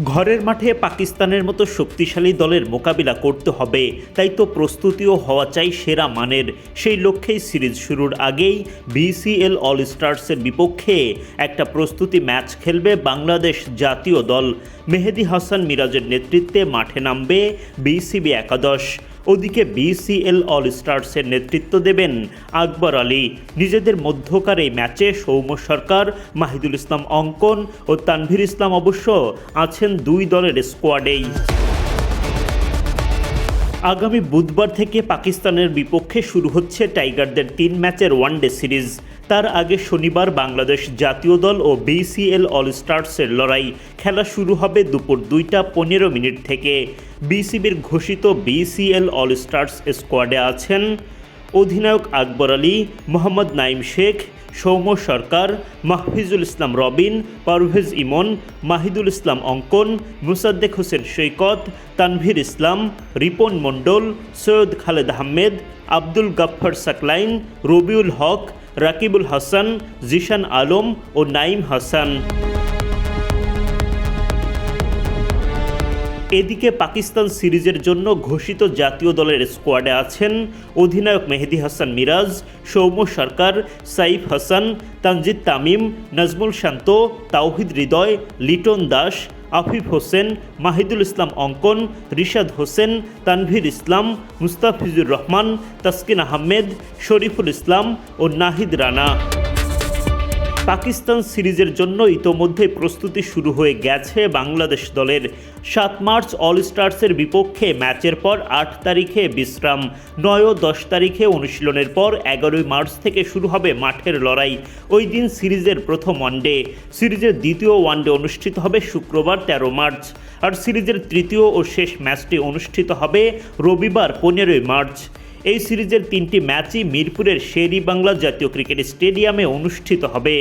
ঘরের মাঠে পাকিস্তানের মতো শক্তিশালী দলের মোকাবিলা করতে হবে, তাই তো প্রস্তুতিও হওয়া চাই সেরা মানের। সেই লক্ষ্যেই সিরিজ শুরুর আগেই বিসিএল অল স্টার্সের বিপক্ষে একটা প্রস্তুতি ম্যাচ খেলবে বাংলাদেশ জাতীয় দল। মেহেদী হাসান মিরাজের নেতৃত্বে মাঠে নামবে বিসিবি একাদশ। ওদিকে বিসিএল অল স্টার্সের নেতৃত্ব দেবেন আকবর আলী। নিজেদের মধ্যকার এই ম্যাচে সৌম্য সরকার, মাহিদুল ইসলাম অঙ্কন ও তানভীর ইসলাম অবশ্য আছেন দুই দলের স্কোয়াডেই। আগামী বুধবার থেকে পাকিস্তানের বিপক্ষে শুরু হচ্ছে টাইগারদের 3 ম্যাচের ওয়ানডে সিরিজ। তার আগে শনিবার বাংলাদেশ জাতীয় দল ও বিসিএল অল স্টার্সের লড়াই। খেলা শুরু হবে দুপুর 2:15 থেকে। বিসিবির ঘোষিত বিসিএল অল স্টার্স স্কোয়াডে আছেন অধিনায়ক আকবর আলী, মোহাম্মদ নাইম শেখ, সৌম্য সরকার, মাহফিজুল ইসলাম রবিন, পারভেজ ইমন, মাহিদুল ইসলাম অঙ্কন, মুসাদ্দেক হোসেন সৈকত, তানভীর ইসলাম, রিপন মণ্ডল, সৈয়দ খালেদ আহমেদ, আব্দুল গাফফার সাকলাইন, রবিউল হক, রাকিবুল হাসান, জিশান আলম ও নাইম হাসান। এদিকে পাকিস্তান সিরিজের জন্য ঘোষিত জাতীয় দলের স্কোয়াডে আছেন অধিনায়ক মেহেদী হাসান মিরাজ, সৌম্য সরকার, সাইফ হাসান, তানজিদ তামিম, নাজমুল শান্ত, তাওহিদ হৃদয়, লিটন দাস, আফিফ হোসেন, মাহিদুল ইসলাম অঙ্কন, রিশাদ হোসেন, তানভীর ইসলাম, মুস্তাফিজুর রহমান, তাসকিন আহমেদ, শরীফুল ইসলাম ও নাহিদ রানা। পাকিস্তান সিরিজের জন্য ইতোমধ্যে প্রস্তুতি শুরু হয়ে গেছে বাংলাদেশ দলের। 7 মার্চ অল স্টার্সের বিপক্ষে ম্যাচের পর 8 তারিখে বিশ্রাম, 9 ও 10 তারিখে অনুশীলনের পর 11 মার্চ থেকে শুরু হবে মাঠের লড়াই। ওই দিন সিরিজের প্রথম ওয়ানডে। সিরিজের দ্বিতীয় ওয়ানডে অনুষ্ঠিত হবে শুক্রবার 13 মার্চ, আর সিরিজের তৃতীয় ও শেষ ম্যাচটি অনুষ্ঠিত হবে রবিবার 15 মার্চ। এই সিরিজের 3টি ম্যাচই মিরপুরের শের-ই-বাংলা জাতীয় ক্রিকেট স্টেডিয়ামে অনুষ্ঠিত হবে।